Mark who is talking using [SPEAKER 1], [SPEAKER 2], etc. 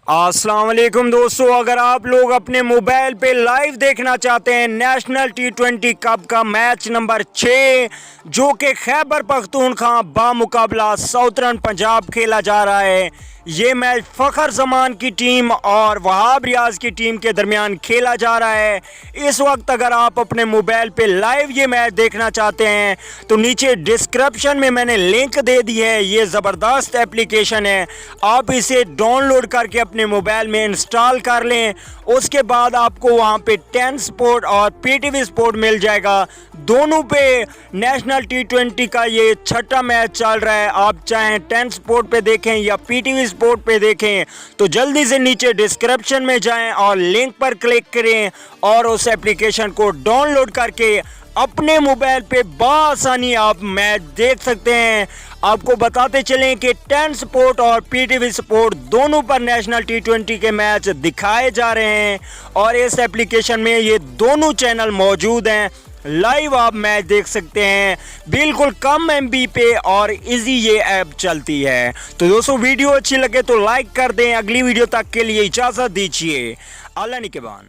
[SPEAKER 1] अस्सलाम वालेकुम दोस्तों, अगर आप लोग अपने मोबाइल पे लाइव देखना चाहते हैं नेशनल T20 कप का मैच नंबर 6 जो कि खैबर पख्तूनख्वा बामुकाबला साउथर्न पंजाब खेला जा रहा है। ये मैच फ़खर जमान की टीम और वहाब रियाज की टीम के दरमियान खेला जा रहा है। इस वक्त अगर आप अपने मोबाइल पे लाइव ये मैच देखना चाहते हैं तो नीचे डिस्क्रिप्शन में मैंने लिंक दे दी है। ये ज़बरदस्त एप्लीकेशन है, आप इसे डाउनलोड करके अपने मोबाइल में इंस्टॉल कर लें। उसके बाद आपको वहाँ पे 10 स्पोर्ट और PTV स्पोर्ट मिल जाएगा। दोनों पे नेशनल T20 का ये छठा मैच चल रहा है। आप चाहें 10 स्पोर्ट पे देखें या PTV स्पोर्ट पे देखें तो जल्दी से नीचे डिस्क्रिप्शन में जाएं और लिंक पर क्लिक करें और उस एप्लीकेशन को डाउनलोड करके अपने मोबाइल पे बआसानी आप मैच देख सकते हैं। आपको बताते चलें कि 10 स्पोर्ट और PTV स्पोर्ट दोनों पर नेशनल T20 के मैच दिखाए जा रहे हैं और इस एप्लीकेशन में ये दोनों चैनल मौजूद हैं। लाइव आप मैच देख सकते हैं बिल्कुल कम MB पे और इजी ये ऐप चलती है। तो दोस्तों, वीडियो अच्छी लगे तो लाइक कर दें। अगली वीडियो तक के लिए इजाज़त दीजिए। अल्लाह निगहबान।